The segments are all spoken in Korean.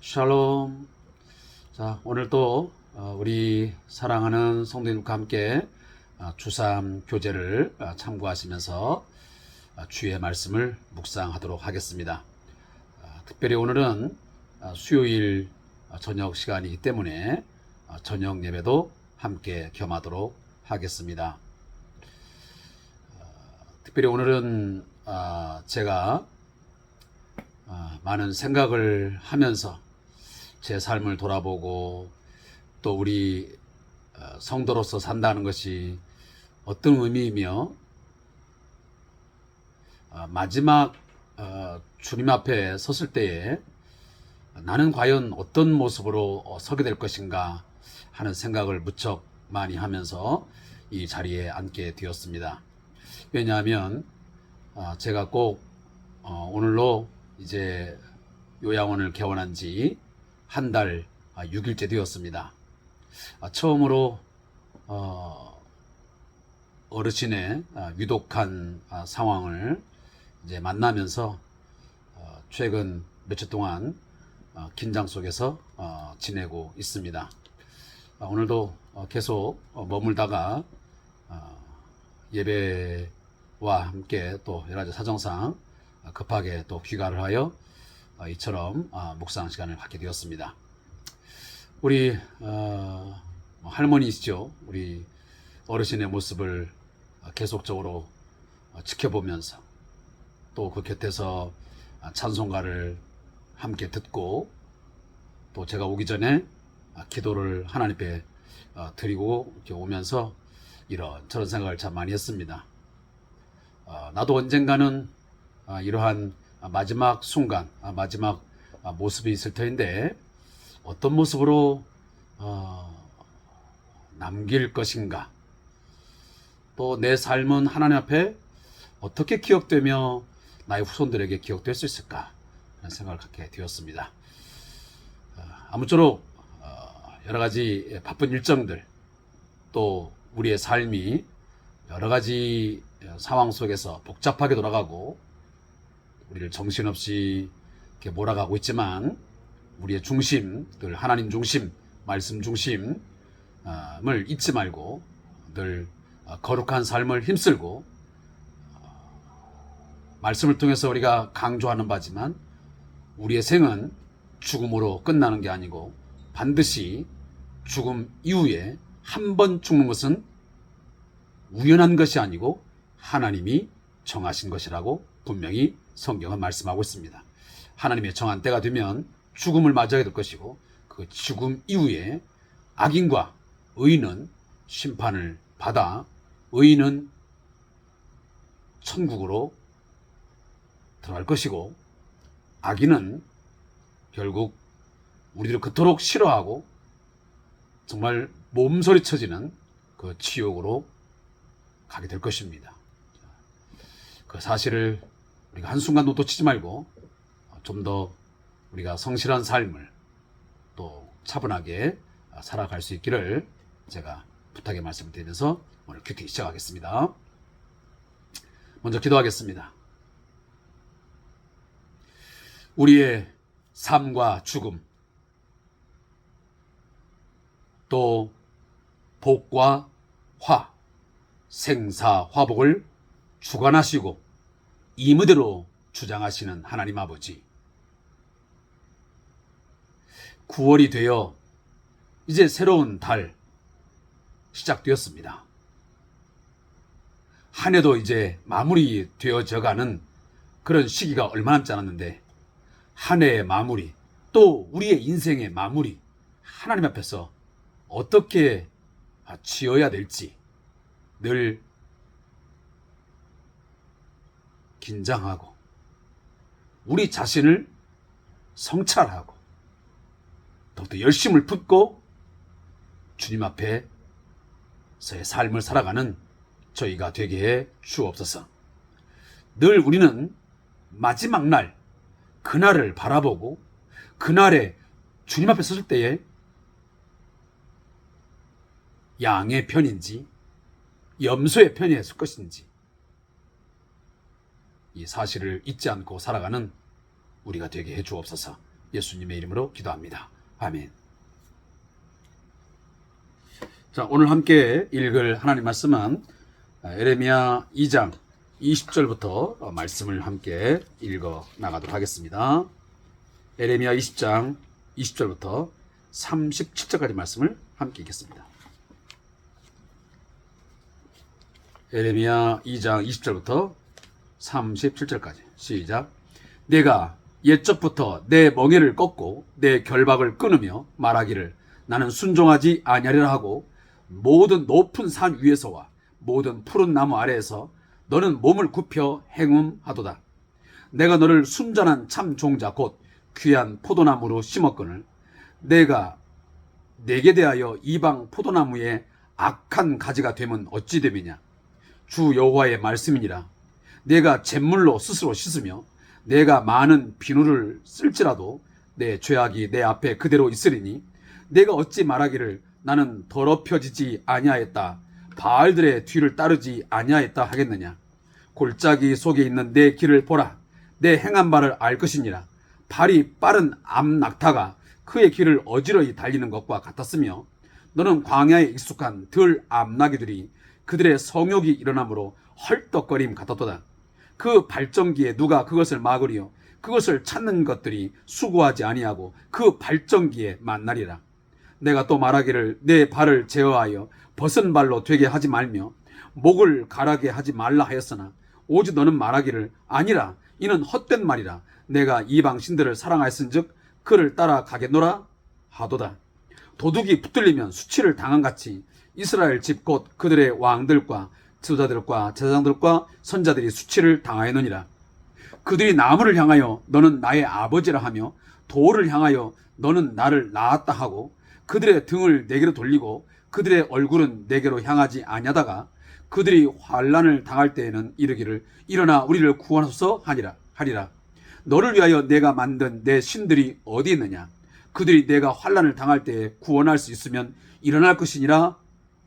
샬롬. 자, 오늘 또 우리 사랑하는 성도님과 함께 주삼 교제를 참고하시면서 주의 말씀을 묵상하도록 하겠습니다. 특별히 오늘은 수요일 저녁 시간이기 때문에 저녁 예배도 함께 겸하도록 하겠습니다. 특별히 오늘은 제가 많은 생각을 하면서 제 삶을 돌아보고 또 우리 성도로서 산다는 것이 어떤 의미이며 마지막 주님 앞에 섰을 때에 나는 과연 어떤 모습으로 서게 될 것인가 하는 생각을 무척 많이 하면서 이 자리에 앉게 되었습니다. 왜냐하면 제가 꼭 오늘로 이제 요양원을 개원한 지 한 달 6일째 되었습니다. 처음으로 어르신의 위독한 상황을 이제 만나면서 최근 며칠 동안 긴장 속에서 지내고 있습니다. 오늘도 계속 머물다가 예배와 함께 또 여러 가지 사정상 급하게 또 귀가를 하여 이처럼 묵상 시간을 갖게 되었습니다. 우리 할머니시죠. 우리 어르신의 모습을 계속적으로 지켜보면서 또 그 곁에서 찬송가를 함께 듣고 또 제가 오기 전에 기도를 하나님 앞에 드리고 이렇게 오면서 이런저런 생각을 참 많이 했습니다. 나도 언젠가는 이러한 마지막 순간, 마지막 모습이 있을 터인데 어떤 모습으로 남길 것인가, 또 내 삶은 하나님 앞에 어떻게 기억되며 나의 후손들에게 기억될 수 있을까 하는 생각을 갖게 되었습니다. 아무쪼록 여러 가지 바쁜 일정들, 또 우리의 삶이 여러 가지 상황 속에서 복잡하게 돌아가고 우리를 정신없이 이렇게 몰아가고 있지만 우리의 중심, 늘 하나님 중심, 말씀 중심을 잊지 말고 늘 거룩한 삶을 힘쓸고 말씀을 통해서 우리가 강조하는 바지만 우리의 생은 죽음으로 끝나는 게 아니고 반드시 죽음 이후에 한 번 죽는 것은 우연한 것이 아니고 하나님이 정하신 것이라고 분명히 성경은 말씀하고 있습니다. 하나님의 정한 때가 되면 죽음을 맞이하게 될 것이고 그 죽음 이후에 악인과 의인은 심판을 받아 의인은 천국으로 들어갈 것이고 악인은 결국 우리를 그토록 싫어하고 정말 몸서리 쳐지는 그 지옥으로 가게 될 것입니다. 그 사실을 우리가 한순간도 놓치지 말고 좀 더 우리가 성실한 삶을 또 차분하게 살아갈 수 있기를 제가 부탁의 말씀을 드리면서 오늘 큐티 시작하겠습니다. 먼저 기도하겠습니다. 우리의 삶과 죽음, 또 복과 화, 생사화복을 주관하시고 임의대로 주장하시는 하나님 아버지, 9월이 되어 이제 새로운 달 시작되었습니다. 한 해도 이제 마무리 되어져가는 그런 시기가 얼마 남지 않았는데 한 해의 마무리, 또 우리의 인생의 마무리, 하나님 앞에서 어떻게 지어야 될지 늘 긴장하고 우리 자신을 성찰하고 더욱더 열심을 붓고 주님 앞에서의 삶을 살아가는 저희가 되게 해 주옵소서. 늘 우리는 마지막 날, 그날을 바라보고 그날에 주님 앞에 섰을 때에 양의 편인지 염소의 편에 설 것인지 이 사실을 잊지 않고 살아가는 우리가 되게 해 주옵소서. 예수님의 이름으로 기도합니다. 아멘. 자, 오늘 함께 읽을 하나님 말씀은 에레미야 2장 20절부터 말씀을 함께 읽어 나가도록 하겠습니다. 에레미야 20장 20절부터 37절까지 말씀을 함께 읽겠습니다. 에레미야 2장 20절부터 37절까지 시작. 내가 옛적부터 내 멍에를 꺾고 내 결박을 끊으며 말하기를 나는 순종하지 아니하리라 하고 모든 높은 산 위에서와 모든 푸른 나무 아래에서 너는 몸을 굽혀 행음하도다. 내가 너를 순전한 참 종자 곧 귀한 포도나무로 심었거늘 내가 내게 대하여 이방 포도나무에 악한 가지가 되면 어찌 됨이냐. 주 여호와의 말씀이니라. 내가 잿물로 스스로 씻으며 내가 많은 비누를 쓸지라도 내 죄악이 내 앞에 그대로 있으리니 내가 어찌 말하기를 나는 더럽혀지지 아니하였다. 바알들의 뒤를 따르지 아니하였다 하겠느냐. 골짜기 속에 있는 내 길을 보라. 내 행한 바를 알 것이니라. 발이 빠른 암낙타가 그의 길을 어지러이 달리는 것과 같았으며 너는 광야에 익숙한 들 암나귀들이 그들의 성욕이 일어나므로 헐떡거림 같았도다. 그 발전기에 누가 그것을 막으리요. 그것을 찾는 것들이 수고하지 아니하고 그 발전기에 만나리라. 내가 또 말하기를 내 발을 제어하여 벗은 발로 되게 하지 말며 목을 가라게 하지 말라 하였으나 오직 너는 말하기를 아니라 이는 헛된 말이라. 내가 이방 신들을 사랑하였은즉 그를 따라가겠노라 하도다. 도둑이 붙들리면 수치를 당한같이 이스라엘 집 곧 그들의 왕들과 지도자들과 제사장들과 선자들이 수치를 당하였느니라. 그들이 나무를 향하여 너는 나의 아버지라 하며 돌을 향하여 너는 나를 낳았다 하고 그들의 등을 내게로 돌리고 그들의 얼굴은 내게로 향하지 아니하다가 그들이 환난을 당할 때에는 이르기를 일어나 우리를 구원하소서 하리라. 너를 위하여 내가 만든 내 신들이 어디 있느냐. 그들이 내가 환난을 당할 때에 구원할 수 있으면 일어날 것이니라.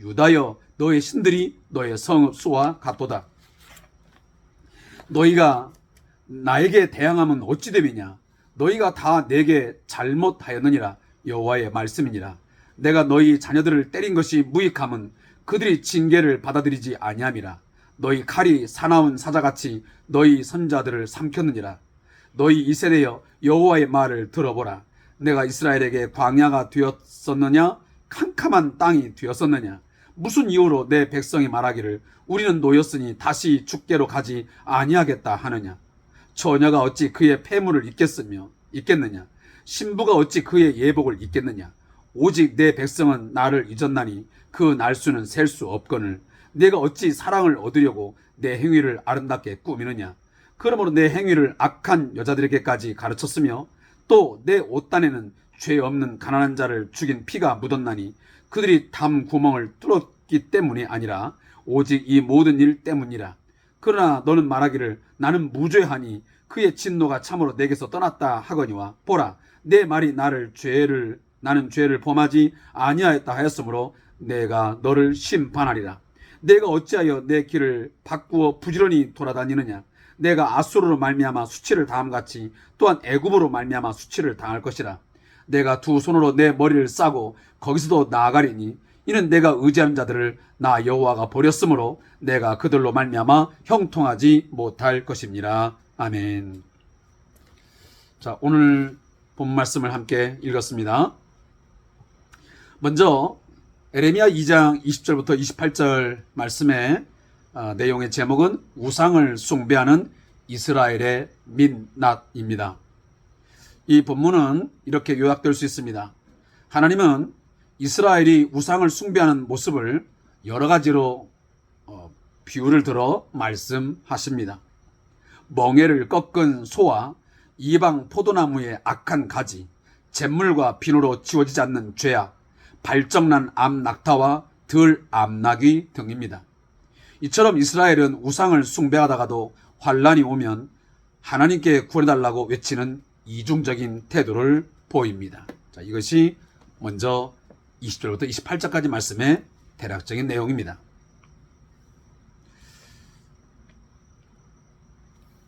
유다여 너의 신들이 너의 성읍수와 같도다. 너희가 나에게 대항하면 어찌 됨이냐. 너희가 다 내게 잘못하였느니라. 여호와의 말씀이니라. 내가 너희 자녀들을 때린 것이 무익함은 그들이 징계를 받아들이지 아니함이라. 너희 칼이 사나운 사자같이 너희 선자들을 삼켰느니라. 너희 이 세대여 여호와의 말을 들어보라. 내가 이스라엘에게 광야가 되었었느냐 캄캄한 땅이 되었었느냐. 무슨 이유로 내 백성이 말하기를 우리는 노였으니 다시 죽게로 가지 아니하겠다 하느냐. 처녀가 어찌 그의 폐물을 잊겠느냐. 신부가 어찌 그의 예복을 잊겠느냐. 오직 내 백성은 나를 잊었나니 그 날수는 셀 수 없거늘 내가 어찌 사랑을 얻으려고 내 행위를 아름답게 꾸미느냐. 그러므로 내 행위를 악한 여자들에게까지 가르쳤으며 또 내 옷단에는 죄 없는 가난한 자를 죽인 피가 묻었나니 그들이 담 구멍을 뚫었기 때문이 아니라 오직 이 모든 일 때문이라. 그러나 너는 말하기를 나는 무죄하니 그의 진노가 참으로 내게서 떠났다 하거니와 보라 내 말이 나는 죄를 범하지 아니하였다 하였으므로 내가 너를 심판하리라. 내가 어찌하여 내 길을 바꾸어 부지런히 돌아다니느냐. 내가 아수르로 말미암아 수치를 당함같이 또한 애굽으로 말미암아 수치를 당할 것이라. 내가 두 손으로 내 머리를 싸고 거기서도 나아가리니 이는 내가 의지하는 자들을 나 여호와가 버렸으므로 내가 그들로 말미암아 형통하지 못할 것입니다. 아멘. 자, 오늘 본 말씀을 함께 읽었습니다. 먼저 에레미야 2장 20절부터 28절 말씀의 내용의 제목은 우상을 숭배하는 이스라엘의 민낯입니다. 이 본문은 이렇게 요약될 수 있습니다. 하나님은 이스라엘이 우상을 숭배하는 모습을 여러 가지로 비유를 들어 말씀하십니다. 멍에를 꺾은 소와 이방 포도나무의 악한 가지, 잿물과 비누로 지워지지 않는 죄악, 발정난 암낙타와 들 암낙이 등입니다. 이처럼 이스라엘은 우상을 숭배하다가도 환난이 오면 하나님께 구해달라고 외치는 이중적인 태도를 보입니다. 자, 이것이 먼저 20절부터 28절까지 말씀의 대략적인 내용입니다.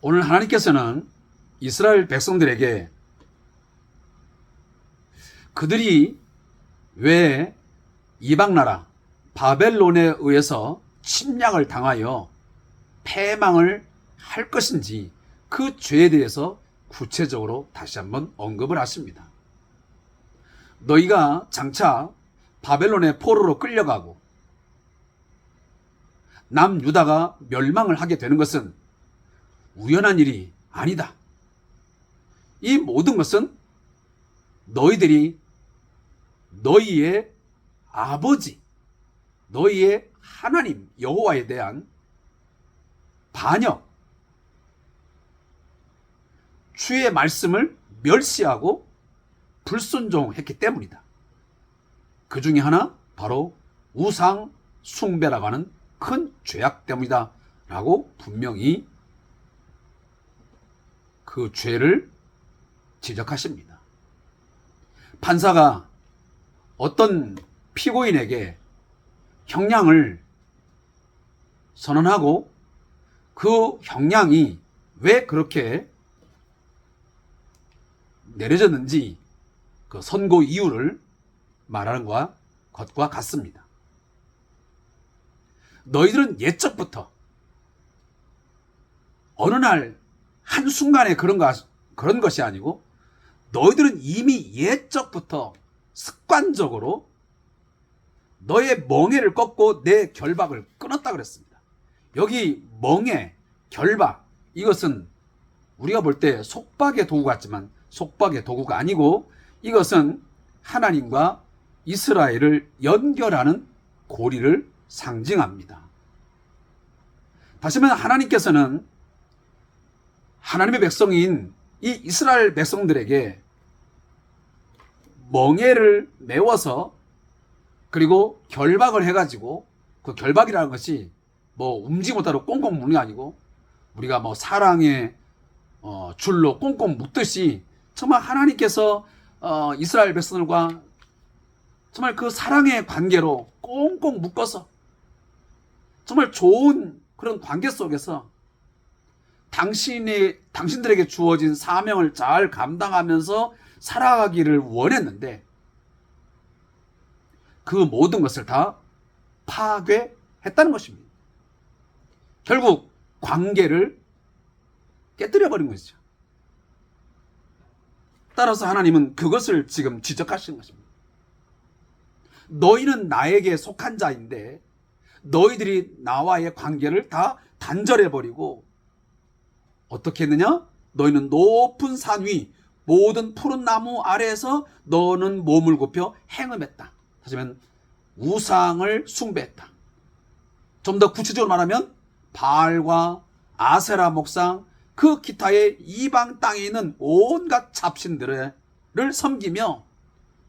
오늘 하나님께서는 이스라엘 백성들에게 그들이 왜 이방나라 바벨론에 의해서 침략을 당하여 패망을 할 것인지 그 죄에 대해서 구체적으로 다시 한번 언급을 하십니다. 너희가 장차 바벨론의 포로로 끌려가고 남유다가 멸망을 하게 되는 것은 우연한 일이 아니다. 이 모든 것은 너희들이 너희의 아버지, 너희의 하나님 여호와에 대한 반역, 주의 말씀을 멸시하고 불순종했기 때문이다. 그 중에 하나 바로 우상 숭배라고 하는 큰 죄악 때문이다 라고 분명히 그 죄를 지적하십니다. 판사가 어떤 피고인에게 형량을 선언하고 그 형량이 왜 그렇게 내려졌는지 그 선고 이유를 말하는 것과 같습니다. 너희들은 옛적부터 어느 날 한순간에 그런 것이 아니고 너희들은 이미 옛적부터 습관적으로 너의 멍에를 꺾고 내 결박을 끊었다 그랬습니다. 여기 멍에, 결박, 이것은 우리가 볼 때 속박의 도구 같지만 속박의 도구가 아니고 이것은 하나님과 이스라엘을 연결하는 고리를 상징합니다. 다시 말해 하나님께서는 하나님의 백성인 이 이스라엘 백성들에게 멍에를 메워서 그리고 결박을 해가지고 그 결박이라는 것이 뭐 움직임 못하도록 꽁꽁 묶는 게 아니고 우리가 뭐 사랑의 줄로 꽁꽁 묶듯이 정말 하나님께서 이스라엘 백성들과 정말 그 사랑의 관계로 꽁꽁 묶어서 정말 좋은 그런 관계 속에서 당신들에게 주어진 사명을 잘 감당하면서 살아가기를 원했는데 그 모든 것을 다 파괴했다는 것입니다. 결국 관계를 깨뜨려버린 것이죠. 따라서 하나님은 그것을 지금 지적하시는 것입니다. 너희는 나에게 속한 자인데 너희들이 나와의 관계를 다 단절해버리고 어떻게 했느냐? 너희는 높은 산 위 모든 푸른 나무 아래에서 너는 몸을 굽혀 행음했다. 다시 말하면 우상을 숭배했다. 좀 더 구체적으로 말하면 바알과 아세라 목상 그 기타의 이방 땅에 있는 온갖 잡신들을 섬기며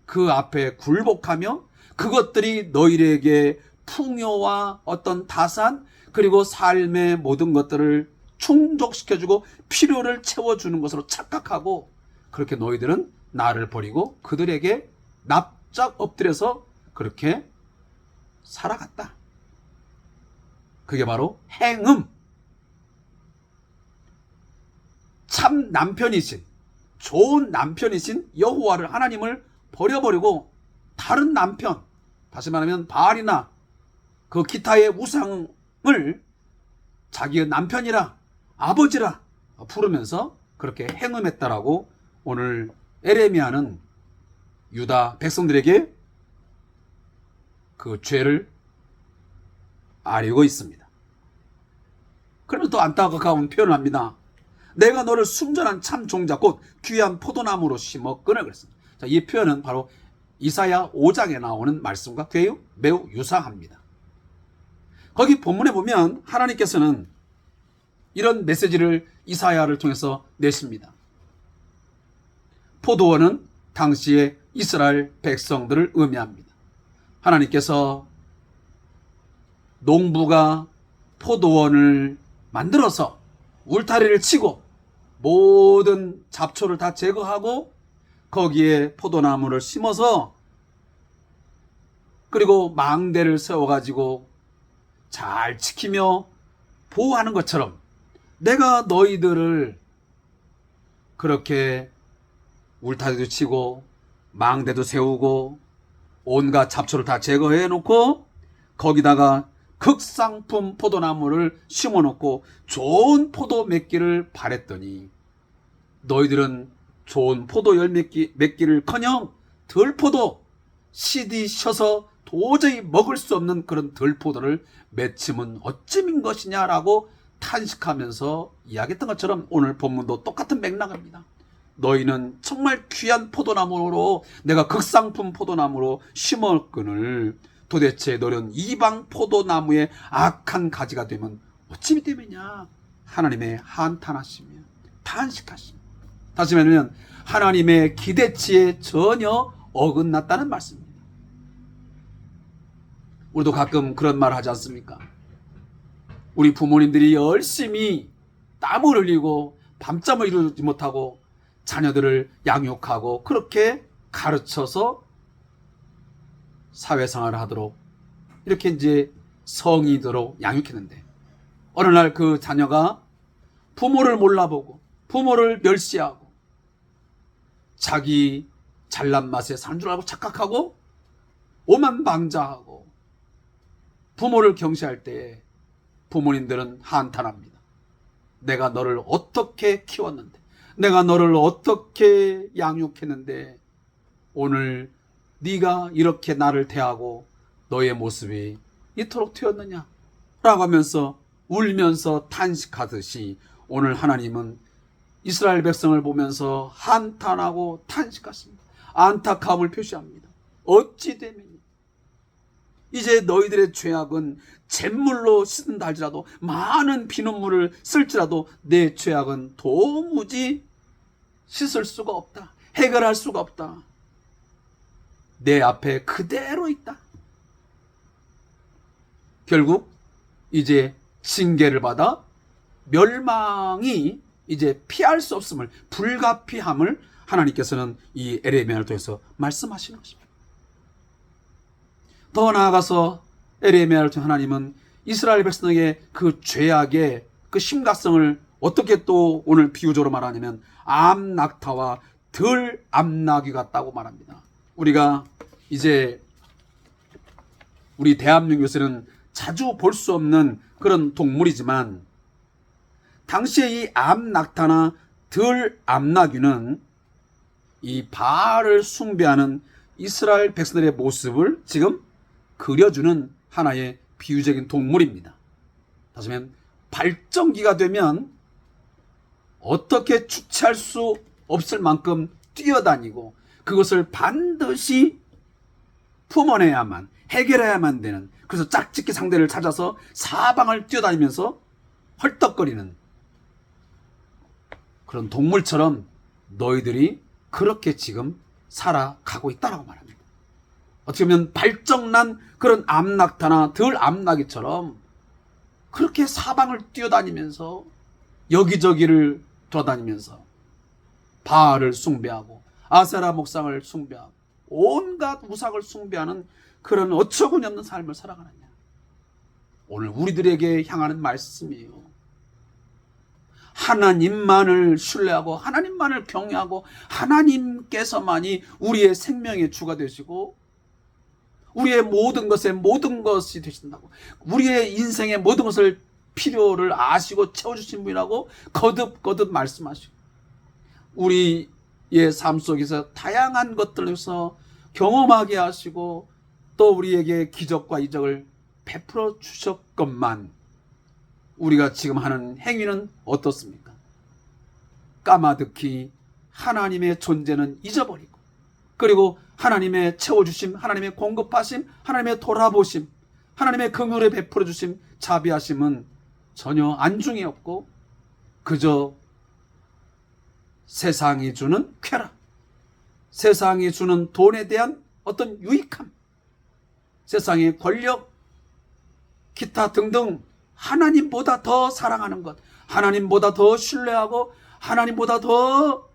그 앞에 굴복하며 그것들이 너희에게 풍요와 어떤 다산 그리고 삶의 모든 것들을 충족시켜주고 필요를 채워주는 것으로 착각하고 그렇게 너희들은 나를 버리고 그들에게 납작 엎드려서 그렇게 살아갔다. 그게 바로 행음. 참 남편이신 좋은 남편이신 여호와를 하나님을 버려버리고 다른 남편 다시 말하면 바알이나 그 기타의 우상을 자기의 남편이라 아버지라 부르면서 그렇게 행음했다라고 오늘 에레미야는 유다 백성들에게 그 죄를 아뢰고 있습니다. 그러면 또 안타까운 표현을 합니다. 내가 너를 순전한 참 종자 곧 귀한 포도나무로 심었거늘 그랬습니다. 자, 이 표현은 바로 이사야 5장에 나오는 말씀과 매우 유사합니다. 거기 본문에 보면 하나님께서는 이런 메시지를 이사야를 통해서 내십니다. 포도원은 당시의 이스라엘 백성들을 의미합니다. 하나님께서 농부가 포도원을 만들어서 울타리를 치고 모든 잡초를 다 제거하고 거기에 포도나무를 심어서 그리고 망대를 세워가지고 잘 지키며 보호하는 것처럼 내가 너희들을 그렇게 울타리도 치고 망대도 세우고 온갖 잡초를 다 제거해 놓고 거기다가 극상품 포도나무를 심어놓고 좋은 포도 맺기를 바랬더니 너희들은 좋은 포도 열 맺기를커녕 들포도 씨디 셔서 도저히 먹을 수 없는 그런 들포도를 맺힘은 어찌민 것이냐라고 탄식하면서 이야기했던 것처럼 오늘 본문도 똑같은 맥락입니다. 너희는 정말 귀한 포도나무로 내가 극상품 포도나무로 심었거늘 도대체 너는 이방 포도나무의 악한 가지가 되면 어찌 되느냐. 하나님의 한탄하시며 탄식하시며 다시 말하면 하나님의 기대치에 전혀 어긋났다는 말씀입니다. 우리도 가끔 그런 말 하지 않습니까? 우리 부모님들이 열심히 땀을 흘리고 밤잠을 이루지 못하고 자녀들을 양육하고 그렇게 가르쳐서 사회생활을 하도록 이렇게 이제 성이도록 양육했는데 어느 날 그 자녀가 부모를 몰라보고 부모를 멸시하고 자기 잘난 맛에 사는 줄 알고 착각하고 오만방자하고 부모를 경시할 때에 부모님들은 한탄합니다. 내가 너를 어떻게 키웠는데 내가 너를 어떻게 양육했는데 오늘 네가 이렇게 나를 대하고 너의 모습이 이토록 튀었느냐 라고 하면서 울면서 탄식하듯이 오늘 하나님은 이스라엘 백성을 보면서 한탄하고 탄식하십니다. 안타까움을 표시합니다. 어찌 되면 이제 너희들의 죄악은 잿물로 씻는다 할지라도 많은 피눈물을 쓸지라도 내 죄악은 도무지 씻을 수가 없다. 해결할 수가 없다. 내 앞에 그대로 있다. 결국 이제 징계를 받아 멸망이 이제 피할 수 없음을 불가피함을 하나님께서는 이 에레미야를 통해서 말씀하시는 것입니다. 더 나아가서 에레미야를 통해 하나님은 이스라엘 백성에게 그 죄악의 그 심각성을 어떻게 또 오늘 비유적으로 말하냐면 암낙타와 덜 암낙이 같다고 말합니다. 우리가 이제 우리 대한민국 요새는 자주 볼 수 없는 그런 동물이지만 당시에 이 암낙타나 덜 암낙이는 이 바알을 숭배하는 이스라엘 백성들의 모습을 지금 그려주는 하나의 비유적인 동물입니다. 다시 말하면 발정기가 되면 어떻게 주체할 수 없을 만큼 뛰어다니고 그것을 반드시 품어내야만 해결해야만 되는, 그래서 짝짓기 상대를 찾아서 사방을 뛰어다니면서 헐떡거리는 그런 동물처럼 너희들이 그렇게 지금 살아가고 있다라고 말합니다. 어떻게 보면 발정난 그런 암낙타나 덜 암낙이처럼 그렇게 사방을 뛰어다니면서 여기저기를 돌아다니면서 바알을 숭배하고 아세라 목상을 숭배하고 온갖 우상을 숭배하는 그런 어처구니 없는 삶을 살아가느냐. 오늘 우리들에게 향하는 말씀이에요. 하나님만을 신뢰하고 하나님만을 경외하고 하나님께서만이 우리의 생명의 주가 되시고 우리의 모든 것에 모든 것이 되신다고, 우리의 인생의 모든 것을 필요를 아시고 채워주신 분이라고 거듭거듭 말씀하시고 우리의 삶 속에서 다양한 것들에서 경험하게 하시고 또 우리에게 기적과 이적을 베풀어 주셨건만 우리가 지금 하는 행위는 어떻습니까? 까마득히 하나님의 존재는 잊어버리고 그리고 하나님의 채워주심, 하나님의 공급하심, 하나님의 돌아보심, 하나님의 긍휼을 베풀어 주심, 자비하심은 전혀 안중이 없고 그저 세상이 주는 쾌락, 세상이 주는 돈에 대한 어떤 유익함, 세상의 권력, 기타 등등 하나님보다 더 사랑하는 것, 하나님보다 더 신뢰하고 하나님보다 더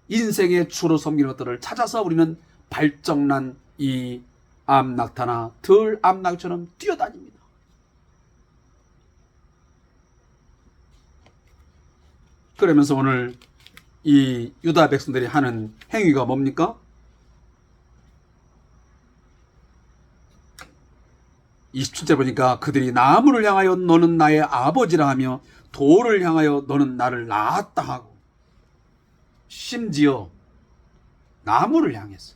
인생의 주로 섬기는 것들을 찾아서 우리는 발정난 이 암낙타나 덜 암낙처럼 뛰어다닙니다. 그러면서 오늘 이 유다 백성들이 하는 행위가 뭡니까? 27절 보니까 그들이 나무를 향하여 너는 나의 아버지라 하며 돌을 향하여 너는 나를 낳았다 하고, 심지어 나무를 향해서,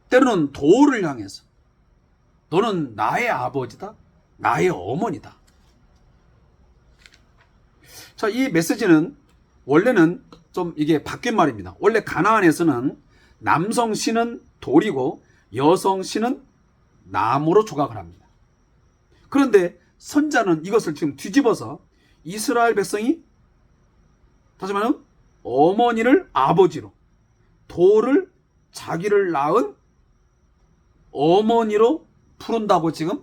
때로는 돌을 향해서 너는 나의 아버지다, 나의 어머니다. 자, 이 메시지는 원래는 좀 이게 바뀐 말입니다. 원래 가나안에서는 남성 신은 돌이고 여성 신은 나무로 조각을 합니다. 그런데 선자는 이것을 지금 뒤집어서 이스라엘 백성이, 다시 말하면 어머니를 아버지로, 돌을 자기를 낳은 어머니로 부른다고 지금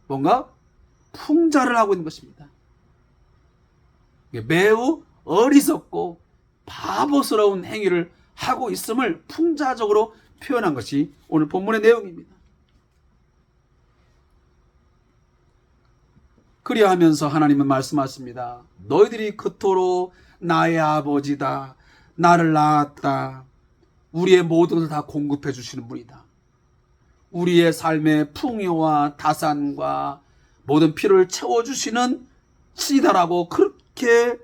뭔가 풍자를 하고 있는 것입니다. 매우 어리석고 바보스러운 행위를 하고 있음을 풍자적으로 표현한 것이 오늘 본문의 내용입니다. 그리하면서 하나님은 말씀하십니다. 너희들이 그토록 나의 아버지다, 나를 낳았다, 우리의 모든 것을 다 공급해 주시는 분이다, 우리의 삶의 풍요와 다산과 모든 필요를 채워주시는 신이다라고 그렇게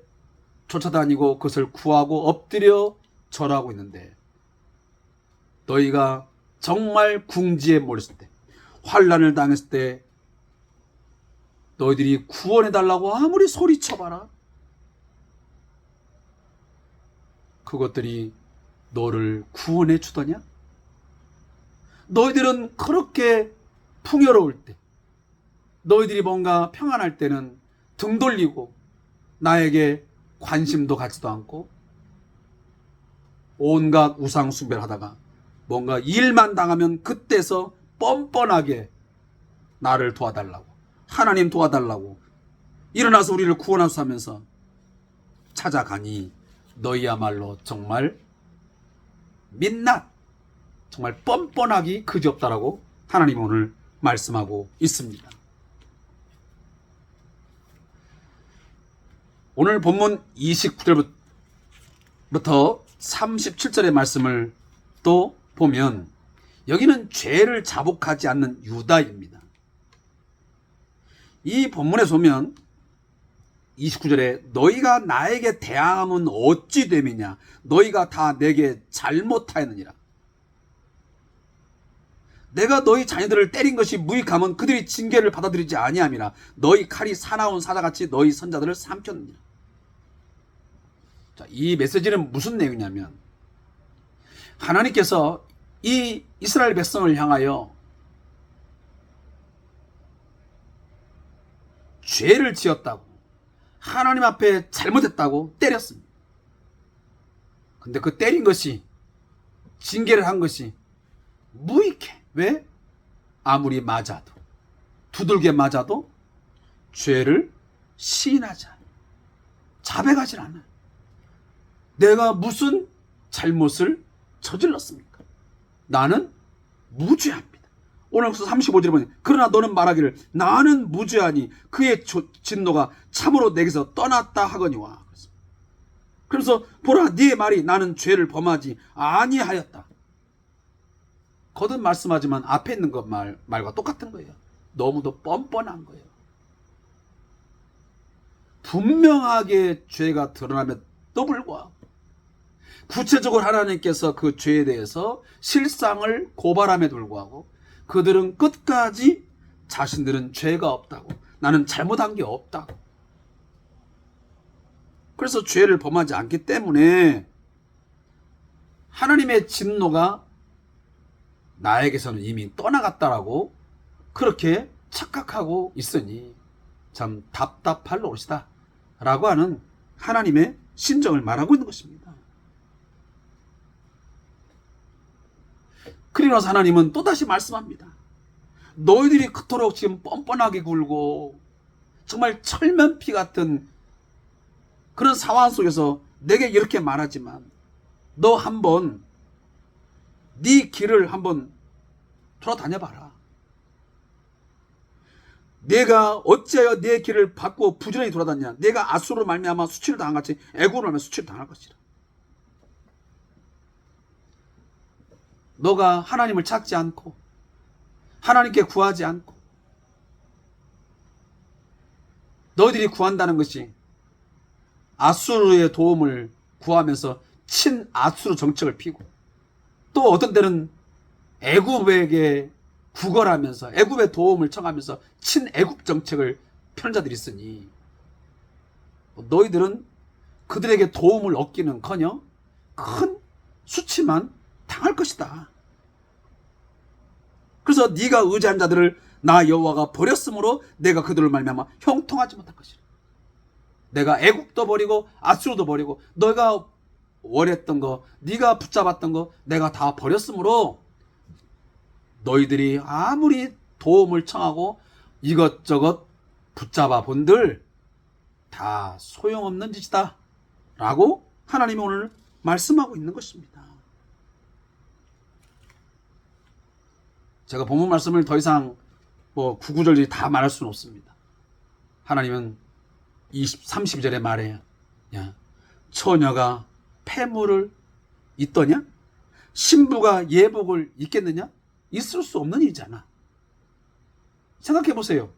쫓아다니고 그것을 구하고 엎드려 절하고 있는데, 너희가 정말 궁지에 몰렸을 때, 환난을 당했을 때 너희들이 구원해달라고 아무리 소리쳐봐라, 그것들이 너를 구원해 주더냐? 너희들은 그렇게 풍요로울 때, 너희들이 뭔가 평안할 때는 등 돌리고 나에게 관심도 갖지도 않고 온갖 우상 숭배를 하다가 뭔가 일만 당하면 그때서 뻔뻔하게 나를 도와달라고, 하나님 도와달라고 일어나서 우리를 구원하소서 하면서 찾아가니 너희야말로 정말 민낯, 정말 뻔뻔하기 그지없다라고 하나님 오늘 말씀하고 있습니다. 오늘 본문 29절부터 37절의 말씀을 또 보면 여기는 죄를 자복하지 않는 유다입니다. 이 본문에서 보면 29절에 너희가 나에게 대항하면 어찌 됨이냐, 너희가 다 내게 잘못하였느니라. 내가 너희 자녀들을 때린 것이 무익하면 그들이 징계를 받아들이지 아니함이라. 너희 칼이 사나운 사자같이 너희 선자들을 삼켰느니라. 자, 이 메시지는 무슨 내용이냐면, 하나님께서 이 이스라엘 백성을 향하여 죄를 지었다고, 하나님 앞에 잘못했다고 때렸습니다. 근데 그 때린 것이, 징계를 한 것이 무익해. 왜? 아무리 맞아도, 두들겨 맞아도 죄를 시인하지 않아, 자백하지 않아. 내가 무슨 잘못을 저질렀습니까? 나는 무죄합니다. 오늘 35절에 보니 그러나 너는 말하기를 나는 무죄하니 그의 진노가 참으로 내게서 떠났다 하거니와. 그래서 보라, 네의 말이 나는 죄를 범하지 아니하였다. 거듭 말씀하지만 앞에 있는 것 말과 똑같은 거예요. 너무도 뻔뻔한 거예요. 분명하게 죄가 드러남에도 불구하고 구체적으로 하나님께서 그 죄에 대해서 실상을 고발함에도 불구하고 그들은 끝까지 자신들은 죄가 없다고, 나는 잘못한 게 없다고, 그래서 죄를 범하지 않기 때문에 하나님의 진노가 나에게서는 이미 떠나갔다라고 그렇게 착각하고 있으니 참 답답할 노릇이다 라고 하는 하나님의 심정을 말하고 있는 것입니다. 그리고 나서 하나님은 또다시 말씀합니다. 너희들이 그토록 지금 뻔뻔하게 굴고 정말 철면피 같은 그런 상황 속에서 내게 이렇게 말하지만 너 한번 네 길을 한번 돌아다녀봐라. 내가 어찌하여 내 길을 바꾸어 부지런히 돌아다니냐. 내가 아수르로 말미암아 수치를 당한 같이 애굽으로 말미암아 수치를 당할 것이라. 너가 하나님을 찾지 않고 하나님께 구하지 않고 너희들이 구한다는 것이 아수르의 도움을 구하면서 친아수르 정책을 피고, 또 어떤 때는 애굽에게 구걸하면서 애굽의 도움을 청하면서 친애굽 정책을 펴는 자들이 있으니 너희들은 그들에게 도움을 얻기는커녕 큰 수치만 당할 것이다. 그래서 네가 의지한 자들을 나 여호와가 버렸으므로 내가 그들을 말미암아 형통하지 못할 것이라. 내가 애굽도 버리고 아수르도 버리고 너희가 원했던 거, 네가 붙잡았던 거 내가 다 버렸으므로 너희들이 아무리 도움을 청하고 이것저것 붙잡아 본들 다 소용없는 짓이다 라고 하나님이 오늘 말씀하고 있는 것입니다. 제가 본문 말씀을 더 이상 구구절절히 다 말할 수는 없습니다. 하나님은 32절에 말해요. 야, 처녀가 폐물을 잇더냐? 신부가 예복을 잇겠느냐? 있을 수 없는 일이잖아. 생각해 보세요.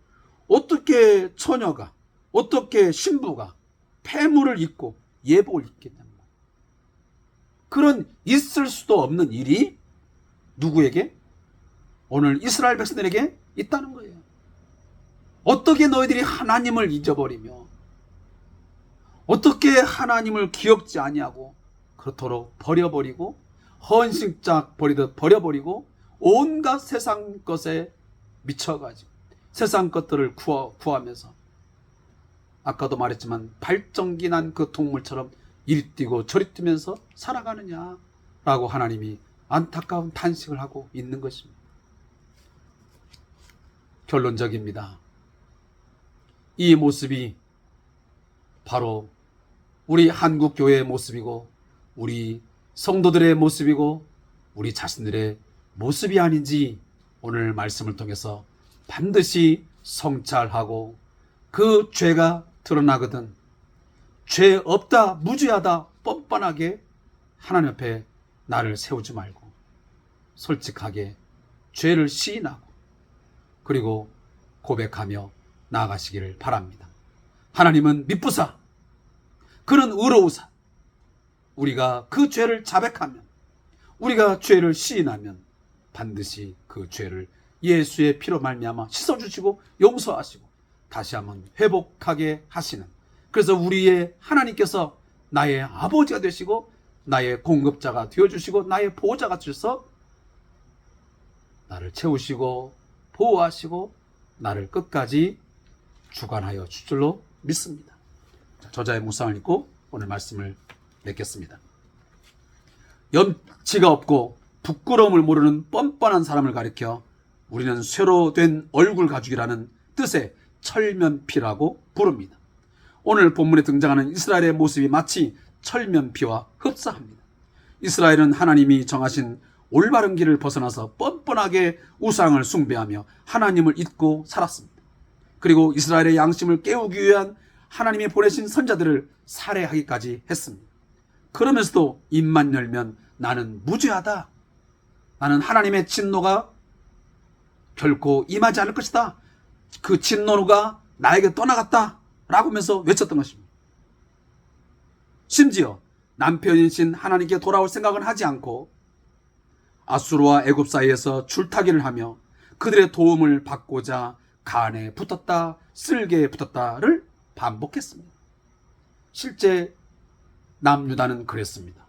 어떻게 처녀가, 어떻게 신부가 폐물을 잇고 예복을 잇겠냐? 그런 있을 수도 없는 일이 누구에게? 오늘 이스라엘 백성들에게 있다는 거예요. 어떻게 너희들이 하나님을 잊어버리며 어떻게 하나님을 기억지 아니하고 그렇도록 버려버리고 헌신짝 버리듯 버려버리고 온갖 세상 것에 미쳐가지고 세상 것들을 구하면서 아까도 말했지만 발정기 난 그 동물처럼 이리 뛰고 저리 뛰면서 살아가느냐라고 하나님이 안타까운 탄식을 하고 있는 것입니다. 결론적입니다. 이 모습이 바로 우리 한국교회의 모습이고 우리 성도들의 모습이고 우리 자신들의 모습이 아닌지 오늘 말씀을 통해서 반드시 성찰하고 그 죄가 드러나거든 죄 없다, 무죄하다, 뻔뻔하게 하나님 앞에 나를 세우지 말고 솔직하게 죄를 시인하고 그리고 고백하며 나아가시기를 바랍니다. 하나님은 미쁘사 그는 의로우사 우리가 그 죄를 자백하면 우리가 죄를 시인하면 반드시 그 죄를 예수의 피로 말미암아 씻어주시고 용서하시고 다시 한번 회복하게 하시는, 그래서 우리의 하나님께서 나의 아버지가 되시고 나의 공급자가 되어주시고 나의 보호자가 되셔서 나를 채우시고 보호하시고 나를 끝까지 주관하여 줄 줄로 믿습니다. 저자의 묵상을 읽고 오늘 말씀을 맺겠습니다. 염치가 없고 부끄러움을 모르는 뻔뻔한 사람을 가리켜 우리는 쇠로 된 얼굴 가죽이라는 뜻의 철면피라고 부릅니다. 오늘 본문에 등장하는 이스라엘의 모습이 마치 철면피와 흡사합니다. 이스라엘은 하나님이 정하신 올바른 길을 벗어나서 뻔뻔하게 우상을 숭배하며 하나님을 잊고 살았습니다. 그리고 이스라엘의 양심을 깨우기 위한 하나님이 보내신 선자들을 살해하기까지 했습니다. 그러면서도 입만 열면 나는 무죄하다, 나는 하나님의 진노가 결코 임하지 않을 것이다, 그 진노가 나에게 떠나갔다 라고 하면서 외쳤던 것입니다. 심지어 남편이신 하나님께 돌아올 생각은 하지 않고 아수르와 애굽 사이에서 줄타기를 하며 그들의 도움을 받고자 간에 붙었다 쓸개에 붙었다를 반복했습니다. 실제 남유다는 그랬습니다.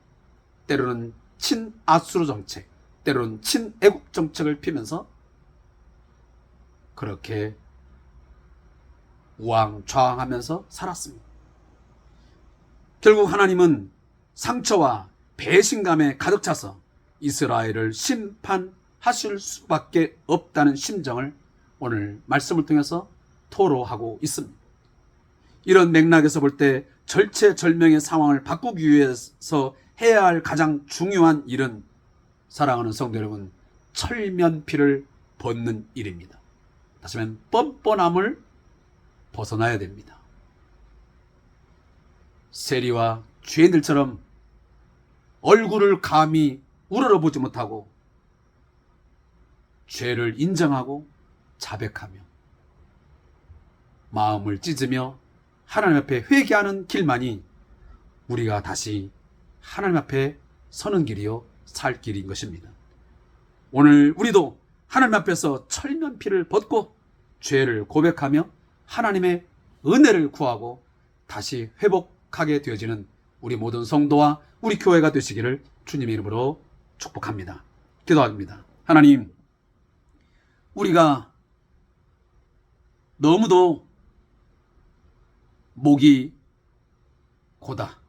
때로는 친아수르 정책, 때로는 친애굽 정책을 피면서 그렇게 우왕좌왕하면서 살았습니다. 결국 하나님은 상처와 배신감에 가득 차서 이스라엘을 심판하실 수밖에 없다는 심정을 오늘 말씀을 통해서 토로하고 있습니다. 이런 맥락에서 볼 때 절체절명의 상황을 바꾸기 위해서 해야 할 가장 중요한 일은, 사랑하는 성도 여러분, 철면피를 벗는 일입니다. 다시 말하면 뻔뻔함을 벗어나야 됩니다. 세리와 죄인들처럼 얼굴을 감히 우러러보지 못하고 죄를 인정하고 자백하며 마음을 찢으며 하나님 앞에 회개하는 길만이 우리가 다시 하나님 앞에 서는 길이요 살 길인 것입니다. 오늘 우리도 하나님 앞에서 철면피를 벗고 죄를 고백하며 하나님의 은혜를 구하고 다시 회복하게 되어지는 우리 모든 성도와 우리 교회가 되시기를 주님의 이름으로 축복합니다. 기도합니다. 하나님, 우리가 너무도 목이 고다,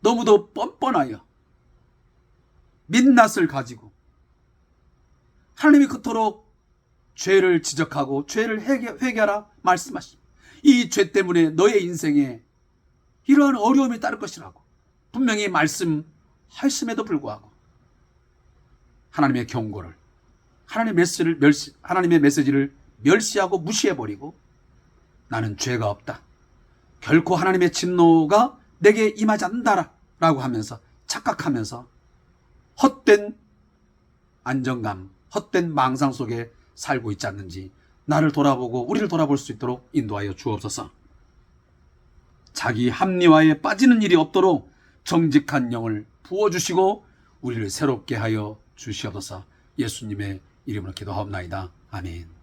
너무도 뻔뻔하여 민낯을 가지고 하나님이 그토록 죄를 지적하고 죄를 회개하라 말씀하십니다. 이 죄 때문에 너의 인생에 이러한 어려움이 따를 것이라고 분명히 말씀하였음에도 불구하고 하나님의 경고를, 하나님의 메시지를 멸시하고 무시해버리고 나는 죄가 없다, 결코 하나님의 진노가 내게 임하지 않는다 라고 하면서 착각하면서 헛된 안정감, 헛된 망상 속에 살고 있지 않는지 나를 돌아보고 우리를 돌아볼 수 있도록 인도하여 주옵소서. 자기 합리화에 빠지는 일이 없도록 정직한 영을 부어주시고 우리를 새롭게 하여 주시옵소서. 예수님의 이름으로 기도하옵나이다. 아멘.